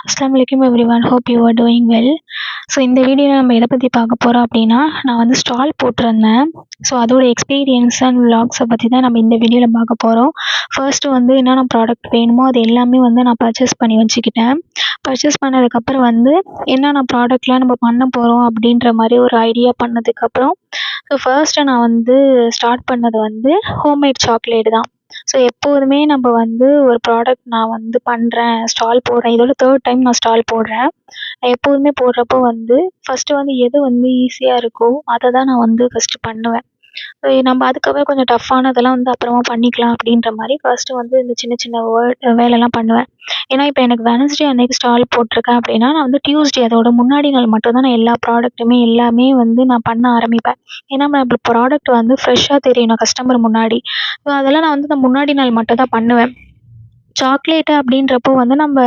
Assalamualaikum everyone. Hope you are doing well. So இந்த வீடியோவில் நம்ம எதை பற்றி பார்க்க போகிறோம் அப்படின்னா, நான் வந்து ஸ்டால் போட்டிருந்தேன். ஸோ அதோட எக்ஸ்பீரியன்ஸ் அண்ட் விலாக்ஸை பற்றி தான் நம்ம இந்த வீடியோவில் பார்க்க போகிறோம். ஃபர்ஸ்ட்டு வந்து என்னென்ன ப்ராடக்ட் வேணுமோ அது எல்லாமே வந்து நான் பர்ச்சேஸ் பண்ணி வச்சுக்கிட்டேன். பர்ச்சேஸ் பண்ணதுக்கப்புறம் வந்து என்னென்ன ப்ராடக்ட்லாம் நம்ம பண்ண போகிறோம் அப்படின்ற மாதிரி ஒரு ஐடியா பண்ணதுக்கப்புறம், ஸோ ஃபர்ஸ்ட்டு நான் வந்து ஸ்டார்ட் பண்ணது வந்து ஹோம்மேட் சாக்லேட் தான். ஸோ எப்போதுமே நம்ம வந்து ஒரு ப்ராடக்ட் நான் வந்து பண்ணுறேன், ஸ்டால் போடுறேன். இதோட 3rd டைம் நான் ஸ்டால் போடுறேன். நான் எப்போதுமே போடுறப்போ வந்து ஃபர்ஸ்ட்டு வந்து எது வந்து ஈஸியாக இருக்கோ அதை தான் நான் வந்து ஃபர்ஸ்ட்டு பண்ணுவேன். நம்ம அதுக்கப்புறம் கொஞ்சம் டஃப்பானதெல்லாம் வந்து அப்புறமா பண்ணிக்கலாம் அப்படின்ற மாதிரி ஃபர்ஸ்ட்டு வந்து இந்த சின்ன சின்ன வேலைலாம் பண்ணுவேன். ஏன்னா இப்போ எனக்கு வெட்னஸ்டே அன்னைக்கு ஸ்டால் போட்டிருக்கேன் அப்படின்னா, நான் வந்து டியூஸ்டே அதோட முன்னாடி நாள் மட்டும் தான் நான் எல்லா ப்ராடக்ட்டுமே எல்லாமே வந்து நான் பண்ண ஆரம்பிப்பேன். ஏன்னா நம்ம ப்ராடக்ட் வந்து ஃப்ரெஷ்ஷாக தெரியணும் கஸ்டமர் முன்னாடி. ஸோ அதெல்லாம் நான் வந்து இந்த முன்னாடி நாள் மட்டும் தான் பண்ணுவேன். சாக்லேட்டு அப்படின்றப்போ வந்து நம்ம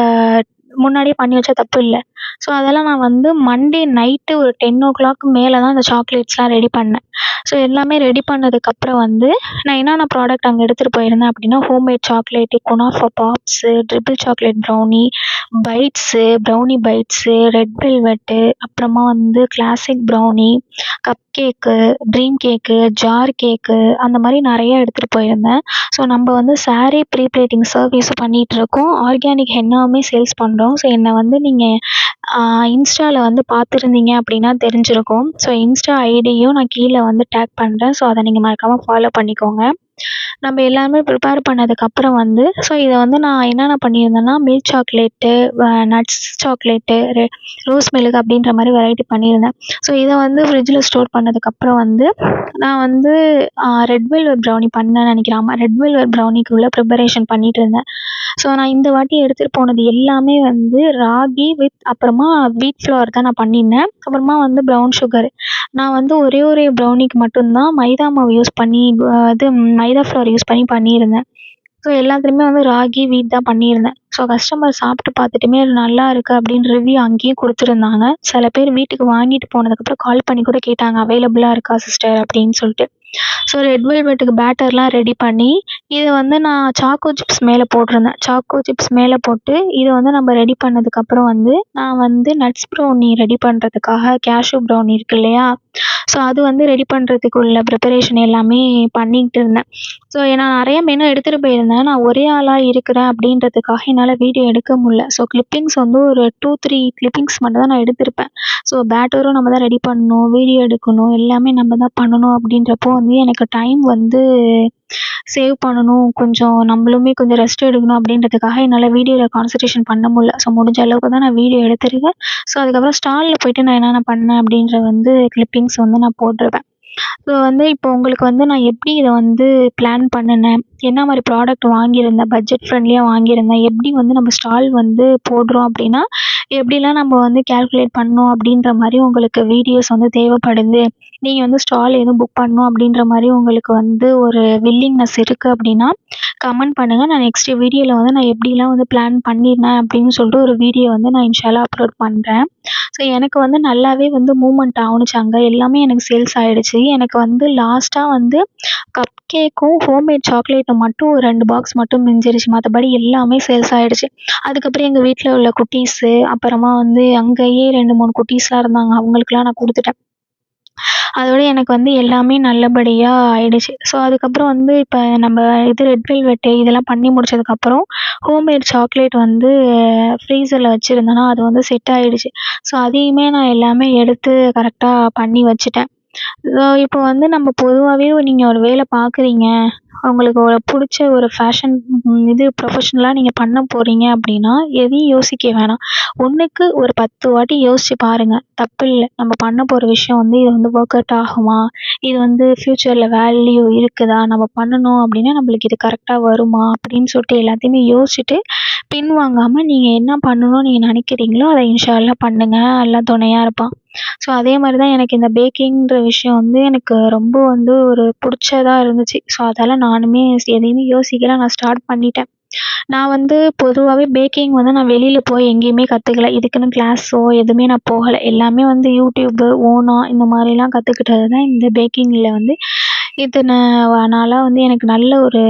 முன்னாடியே பண்ணி வச்சா தப்பு இல்லை. ஸோ அதெல்லாம் நான் வந்து மண்டே நைட்டு ஒரு 10:00 மேலே தான் அந்த சாக்லேட்ஸ்லாம் ரெடி பண்ணேன். ஸோ எல்லாமே ரெடி பண்ணதுக்கப்புறம் வந்து நான் என்னென்ன ப்ராடக்ட் அங்கே எடுத்துகிட்டு போயிருந்தேன் அப்படின்னா, homemade chocolate, kunafa pops, triple chocolate brownie, bites, brownie bites, red velvet, அப்புறமா வந்து classic brownie, cupcake, dream cake, jar cake, அந்த மாதிரி நிறைய எடுத்துகிட்டு போயிருந்தேன். ஸோ நம்ம வந்து சாரீ ப்ரீ ப்ளீட்டிங் சர்வீஸும் பண்ணிகிட்ருக்கோம். ஆர்கானிக் ஹென்னாவுமே சேல்ஸ் பண்ணுறோம். ஸோ என்னை வந்து நீங்கள் இன்ஸ்டாவில் வந்து பார்த்துருந்தீங்க அப்படின்னா தெரிஞ்சிருக்கும். ஸோ இன்ஸ்டா ஐடியும் நான் கீழே வந்து டேக் பண்ணுறேன். ஸோ அதை நீங்கள் மறக்காமல் ஃபாலோ பண்ணிக்கோங்க. நம்ம எல்லாமே ப்ரிப்பேர் பண்ணதுக்கப்புறம் வந்து ஸோ இதை வந்து நான் என்னென்ன பண்ணியிருந்தேன்னா, milk chocolate, nuts chocolate, rose milk அப்படின்ற மாதிரி வெரைட்டி பண்ணியிருந்தேன். ஸோ இதை வந்து ஃப்ரிட்ஜில் ஸ்டோர் பண்ணதுக்கப்புறம் வந்து நான் வந்து ரெட் வெல்வெட் ப்ரௌனி பண்ணேன்னு நினைக்கிறேன். ஆமாம், ரெட் வெல்வெட் ப்ரௌனிக்கு உள்ள ப்ரிப்பரேஷன் பண்ணிகிட்டு இருந்தேன். ஸோ நான் இந்த வாட்டி எடுத்துகிட்டு போனது எல்லாமே வந்து ராகி வித் அப்புறமா வீட் ஃப்ளவர் தான் நான் பண்ணியிருந்தேன். அப்புறமா வந்து ப்ரௌன் சுகர். நான் வந்து ஒரே ஒரு ப்ரௌனிக்கு மட்டும்தான் மைதா மாவு யூஸ் பண்ணி மைதா ஃப்ளவர் யூஸ் பண்ணி பண்ணியிருந்தேன். ஸோ எல்லாத்துலேயுமே வந்து ராகி, வீட் தான் பண்ணியிருந்தேன். ஸோ கஸ்டமர் சாப்பிட்டு பார்த்துட்டுமே அது நல்லா இருக்குது அப்படின்னு ரிவ்யூ அங்கேயும் கொடுத்துருந்தாங்க. சில பேர் வீட்டுக்கு வாங்கிட்டு போனதுக்கப்புறம் கால் பண்ணி கூட கேட்டாங்க, அவைலபிளாக இருக்கா சிஸ்டர் அப்படின்னு சொல்லிட்டு. ஸோ ரெட் வெல்வெட்டுக்கு பேட்டர்லாம் ரெடி பண்ணி இதை வந்து நான் சாக்கோ சிப்ஸ் மேலே போட்டிருந்தேன். சாக்கோ சிப்ஸ் மேலே போட்டு இதை வந்து நம்ம ரெடி பண்ணதுக்கப்புறம் வந்து நான் வந்து நட்ஸ் ப்ரௌனி ரெடி பண்ணுறதுக்காக கேஷ்யூ ப்ரௌனி இருக்கு இல்லையா, ஸோ அது வந்து ரெடி பண்ணுறதுக்கு உள்ள ப்ரிப்பரேஷன் எல்லாமே பண்ணிக்கிட்டு இருந்தேன். ஸோ நான் நிறைய மெனு எடுத்துகிட்டு போயிருந்தேன். நான் ஒரே ஆளாக இருக்கிறேன் அப்படின்றதுக்காக என்னால் வீடியோ எடுக்க முடியல. ஸோ கிளிப்பிங்ஸ் வந்து ஒரு 2-3 கிளிப்பிங்ஸ் மட்டும் தான் நான் எடுத்திருப்பேன். ஸோ பேட்டரும் நம்ம தான் ரெடி பண்ணணும், வீடியோ எடுக்கணும், எல்லாமே நம்ம தான் பண்ணணும் அப்படின்றப்போ வந்து எனக்கு டைம் வந்து சேவ் பண்ணணும், கொஞ்சம் நம்மளுமே கொஞ்சம் ரெஸ்ட் எடுக்கணும் அப்படின்றதுக்காக என்னால் வீடியோவில் கான்சன்ட்ரேஷன் பண்ண முடியல. ஸோ முடிஞ்ச அளவுக்கு தான் நான் வீடியோ எடுத்திருக்கேன். ஸோ அதுக்கப்புறம் ஸ்டாலில் போயிட்டு நான் என்னென்ன பண்ணேன் அப்படின்ற வந்து கிளிப்பிங்ஸ் வந்து நான் போட்டிருப்பேன். ஸோ வந்து இப்போ உங்களுக்கு வந்து நான் எப்படி இதை வந்து பிளான் பண்ணினேன், என்ன மாதிரி ப்ராடக்ட் வாங்கியிருந்தேன், பட்ஜெட் ஃப்ரெண்ட்லியாக வாங்கியிருந்தேன், எப்படி வந்து நம்ம ஸ்டால் வந்து போடுறோம் அப்படின்னா எப்படிலாம் நம்ம வந்து கால்குலேட் பண்ணோம் அப்படின்ற மாதிரி உங்களுக்கு வீடியோஸ் வந்து தேவைப்படுது, நீங்கள் வந்து ஸ்டால் எதுவும் புக் பண்ணணும் அப்படின்ற மாதிரி உங்களுக்கு வந்து ஒரு வில்லிங்னஸ் இருக்குது அப்படின்னா கமெண்ட் பண்ணுங்கள். நான் நெக்ஸ்ட்டு வீடியோவில் வந்து நான் எப்படிலாம் வந்து பிளான் பண்ணியிருந்தேன் அப்படின்னு சொல்லிட்டு ஒரு வீடியோ வந்து நான் இன்ஷால்லா அப்லோட் பண்ணுறேன். ஸோ எனக்கு வந்து நல்லாவே வந்து மூவ்மெண்ட் ஆணுச்சு. அங்கே எல்லாமே எனக்கு சேல்ஸ் ஆகிடுச்சு. எனக்கு வந்து லாஸ்ட்டாக வந்து கப் கேக்கும் ஹோம்மேட் சாக்லேட்டும் மட்டும் ஒரு 2 பாக்ஸ் மட்டும் மிஞ்சிருச்சு. மற்றபடி எல்லாமே சேல்ஸ் ஆகிடுச்சு. அதுக்கப்புறம் எங்கள் வீட்டில் உள்ள குட்டீஸு, அப்புறமா வந்து அங்கேயே 2-3 குட்டீஸ்லாம் இருந்தாங்க, அவங்களுக்குலாம் நான் கொடுத்துட்டேன். அதோட எனக்கு வந்து எல்லாமே நல்லபடியாக ஆயிடுச்சு. ஸோ அதுக்கப்புறம் வந்து இப்போ நம்ம இது ரெட் வெல்வெட்டு இதெல்லாம் பண்ணி முடிச்சதுக்கப்புறம் ஹோம்மேட் சாக்லேட் வந்து ஃப்ரீசரில் வச்சுருந்தேன்னா அது வந்து செட் ஆகிடுச்சு. ஸோ அதையுமே நான் எல்லாமே எடுத்து கரெக்டாக பண்ணி வச்சுட்டேன். இப்போ வந்து நம்ம பொதுவாகவே நீங்கள் ஒரு வேலை பார்க்குறீங்க, உங்களுக்கு ஒரு பிடிச்ச ஒரு ஃபேஷன் இது ப்ரொஃபஷ்னலாக நீங்கள் பண்ண போகிறீங்க அப்படின்னா எதையும் யோசிக்க வேணாம். ஒன்றுக்கு ஒரு 10 வாட்டி யோசிச்சு பாருங்கள், தப்பில்லை. நம்ம பண்ண போகிற விஷயம் வந்து இது வந்து ஒர்க் அவுட் ஆகுமா, இது வந்து ஃப்யூச்சரில் வேல்யூ இருக்குதா, நம்ம பண்ணணும் அப்படின்னா நம்மளுக்கு இது கரெக்டாக வருமா அப்படின்னு சொல்லிட்டு எல்லாத்தையுமே யோசிச்சுட்டு பின்வாங்காமல் நீங்கள் என்ன பண்ணணும்னு நீங்கள் நினைக்கிறீங்களோ அதை இன்ஷா அல்லாஹ் பண்ணுங்கள். அல்லாஹ் துணையாக இருப்பான். ஸோ அதே மாதிரி தான் எனக்கு இந்த பேக்கிங்ன்ற விஷயம் வந்து எனக்கு ரொம்ப வந்து ஒரு பிடிச்சதா இருந்துச்சு. ஸோ அதால் நானுமே எதையுமே யோசிக்கல, நான் ஸ்டார்ட் பண்ணிட்டேன். நான் வந்து பொதுவாகவே பேக்கிங் வந்து நான் வெளியில் போய் எங்கேயுமே கற்றுக்கல. இதுக்குன்னு கிளாஸோ எதுவுமே நான் போகலை. எல்லாமே வந்து யூடியூப்பு, ஓனா இந்த மாதிரிலாம் கற்றுக்கிட்டது தான் இந்த பேக்கிங்கில் வந்து இதனால வந்து எனக்கு நல்ல ஒரு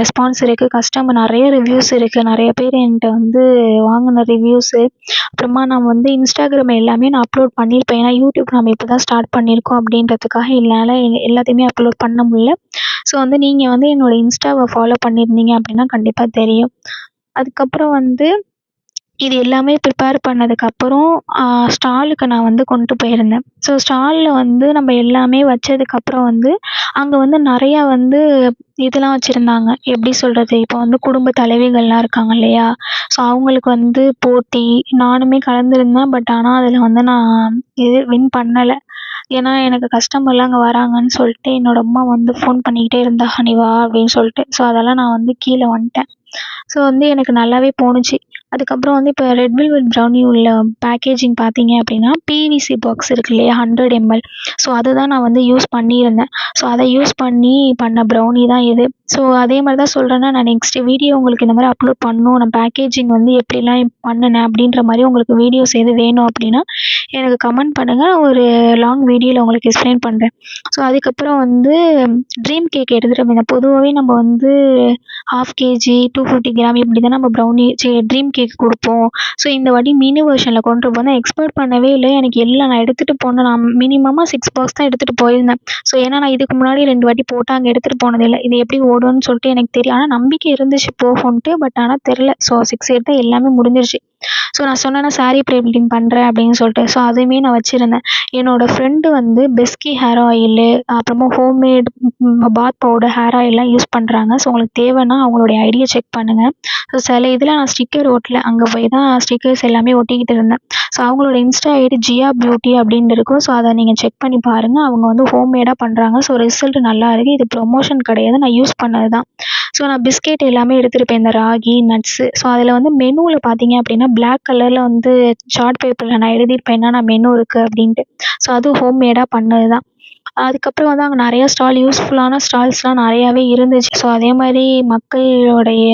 ரெஸ்பான்ஸ் இருக்குது. நிறைய ரிவ்யூஸ் இருக்குது. நிறைய பேர் என்கிட்ட வந்து வாங்கின ரிவ்யூஸு, அப்புறமா நான் வந்து இன்ஸ்டாகிராம் எல்லாமே நான் அப்லோட் பண்ணியிருப்பேன். ஏன்னா யூடியூப் நம்ம இப்போ தான் ஸ்டார்ட் பண்ணியிருக்கோம் அப்படின்றதுக்காக என்னால் எல்லாத்தையுமே அப்லோட் பண்ண முடியல. ஸோ வந்து நீங்கள் வந்து என்னோட இன்ஸ்டாவை ஃபாலோ பண்ணியிருந்தீங்க அப்படின்னா கண்டிப்பாக தெரியும். அதுக்கப்புறம் வந்து இது எல்லாமே ப்ரிப்பேர் பண்ணதுக்கப்புறம் ஸ்டாலுக்கு நான் வந்து கொண்டு போயிருந்தேன். ஸோ ஸ்டாலில் வந்து நம்ம எல்லாமே வச்சதுக்கப்புறம் வந்து அங்கே வந்து நிறையா வந்து இதெல்லாம் வச்சுருந்தாங்க. எப்படி சொல்கிறது, இப்போ வந்து குடும்ப தலைவிகள்லாம் இருக்காங்க இல்லையா? ஸோ அவங்களுக்கு வந்து போட்டி, நானுமே கலந்துருந்தேன். பட் ஆனால் அதில் வந்து நான் வின் பண்ணலை. ஏன்னா எனக்கு கஸ்டமர்லாம் அங்கே வராங்கன்னு சொல்லிட்டு என்னோட அம்மா வந்து ஃபோன் பண்ணிக்கிட்டே இருந்தாங்க, "நீ வா" அப்படின்னு சொல்லிட்டு. ஸோ அதெல்லாம் நான் வந்து கீழே வந்துட்டேன். ஸோ வந்து எனக்கு நல்லாவே போணுச்சு. அதுக்கப்புறம் வந்து இப்போ ரெட் வெல்வெட் ப்ரௌனி உள்ள பேக்கேஜிங் பார்த்தீங்க அப்படின்னா, பிவிசி பாக்ஸ் இருக்கு இல்லையா, 100 ml. ஸோ அதுதான் நான் வந்து யூஸ் பண்ணியிருந்தேன். ஸோ அதை யூஸ் பண்ணி பண்ண ப்ரௌனி தான் இது. ஸோ அதே மாதிரி தான் சொல்கிறேன்னா, நான் நெக்ஸ்ட் வீடியோ உங்களுக்கு இந்த மாதிரி அப்லோட் பண்ணணும், நான் பேக்கேஜிங் வந்து எப்படிலாம் பண்ணுனேன் அப்படின்ற மாதிரி உங்களுக்கு வீடியோஸ் எது வேணும் அப்படின்னா எனக்கு கமெண்ட் பண்ணுங்கள். ஒரு லாங் வீடியோவில் உங்களுக்கு எக்ஸ்பிளைன் பண்ணுறேன். ஸோ அதுக்கப்புறம் வந்து ட்ரீம் கேக் எடுத்துகிட்டு வந்தேன். பொதுவாகவே நம்ம வந்து 1/2 kg 250 கிராம் இப்படி தான் நம்ம ட்ரீம் கேக் கொடுப்போம். ஸோ இந்த வாட்டி மினி வெர்ஷனில் கொண்டு போனேன். எக்ஸ்பெக்ட் பண்ணவே இல்லை. எனக்கு எல்லாம் நான் எடுத்துகிட்டு போனேன். நான் மினிமமாக 6 பாக்ஸ் தான் எடுத்துகிட்டு போயிருந்தேன். ஸோ ஏன்னா நான் இதுக்கு முன்னாடி 2 வாட்டி போட்டு அங்கே எடுத்துகிட்டு போனதில்லை. இது எப்படி ஓடும்னு சொல்லிட்டு எனக்கு தெரியும். ஆனால் நம்பிக்கை இருந்துச்சு போகும்ன்ட்டு. பட் ஆனால் தெரில. ஸோ 6 எடுத்தால் எல்லாமே முடிஞ்சிருச்சு. ஸோ நான் சொன்னேன்னா சாரீ ப்ளேட்டிங் பண்ணுறேன் அப்படின்னு சொல்லிட்டு. ஸோ அதுவுமே நான் வச்சுருந்தேன். என்னோடய ஃப்ரெண்டு வந்து பெஸ்கி ஹேர் ஆயிலு, அப்புறமா ஹோம்மேட் பாத் பவுடர், ஹேர் ஆயில்லாம் யூஸ் பண்ணுறாங்க. ஸோ உங்களுக்கு தேவைன்னா அவங்களுடைய ஐடியை செக் பண்ணுங்கள். ஸோ சில இதில் நான் ஸ்டிக்கர் ஒட்டல. அங்கே போய் தான் ஸ்டிக்கர்ஸ் எல்லாமே ஒட்டிக்கிட்டு இருந்தேன். ஸோ அவங்களோட இன்ஸ்டா ஐடி ஜியா பியூட்டி அப்படின்னு இருக்கும். ஸோ அதை நீங்கள் செக் பண்ணி பாருங்கள். அவங்க வந்து ஹோம்மேடாக பண்ணுறாங்க. ஸோ ரிசல்ட் நல்லா இருக்குது. இது ப்ரொமோஷன் கிடையாது, நான் யூஸ் பண்ணது தான். ஸோ நான் பிஸ்கெட் எல்லாமே எடுத்துகிட்டு போயிருந்தேன், ராகி, நட்ஸு. ஸோ அதில் வந்து மெனுவில் பார்த்தீங்க அப்படின்னா பிளாக் கலரில் வந்து சார்ட் பேப்பரில் நான் எழுதியிருப்பேன் என்னென்ன மெனு இருக்குது அப்படின்ட்டு. ஸோ அதுவும் ஹோம்மேடாக பண்ணது தான். அதுக்கப்புறம் வந்து அங்கே நிறையா யூஸ்ஃபுல்லான ஸ்டால்ஸ்லாம் நிறையாவே இருந்துச்சு. ஸோ அதே மாதிரி மக்களுடைய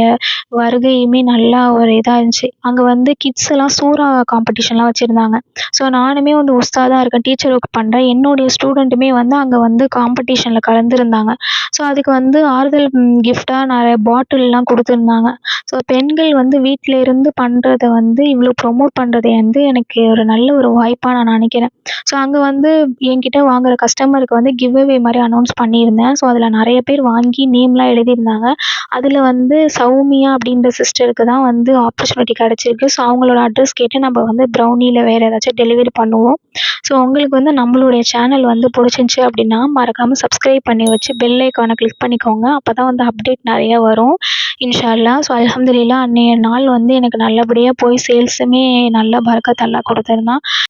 வருகையுமே நல்லா ஒரு இதாக இருந்துச்சு. அங்கே வந்து கிட்ஸ் எல்லாம் சூறா காம்படிஷன்லாம் வச்சுருந்தாங்க. ஸோ நானுமே வந்து உஸ்தாதாக இருக்கேன், டீச்சர் ஒர்க் பண்ணுறேன். என்னுடைய ஸ்டூடெண்ட்டுமே வந்து அங்கே வந்து காம்படிஷனில் கலந்துருந்தாங்க. ஸோ அதுக்கு வந்து ஆறுதல் கிஃப்ட்டாக நிறைய பாட்டில்லாம் கொடுத்துருந்தாங்க. ஸோ பெண்கள் வந்து வீட்டில் இருந்து பண்ணுறத வந்து இவ்வளோ ப்ரொமோட் பண்ணுறது வந்து எனக்கு ஒரு நல்ல ஒரு வாய்ப்பாக நான் நினைக்கிறேன். ஸோ அங்கே வந்து என்கிட்ட வாங்குகிற கஸ்டமருக்கு வந்து கிவ் அவே மாதிரி அனௌன்ஸ் பண்ணியிருந்தேன். ஸோ அதில் நிறைய பேர் வாங்கி நேம்லாம் எழுதியிருந்தாங்க. அதில் வந்து சௌமியா அப்படின்ற சிஸ்டருக்கு தான் வந்து ஆப்பர்ச்சுனிட்டி கிடச்சிருக்கு. ஸோ அவங்களோட அட்ரஸ் கேட்டு நம்ம வந்து ப்ரௌனியில் வேறு ஏதாச்சும் டெலிவரி பண்ணுவோம். ஸோ உங்களுக்கு வந்து நம்மளுடைய சேனல் வந்து பிடிச்சிருந்துச்சி அப்படின்னா மறக்காமல் சப்ஸ்கிரைப் பண்ணி வச்சு பெல் ஐக்கானை கிளிக் பண்ணிக்கோங்க. அப்போ தான் வந்து அப்டேட் நிறையா வரும் இன்ஷா அல்லாஹ். ஸோ அல்ஹம்துலில்லாஹ் அன்றைய நாள் வந்து எனக்கு நல்லபடியாக போய் சேல்ஸுமே நல்லா பரக்கத் அல்லாஹ் கொடுத்துருந்தான்.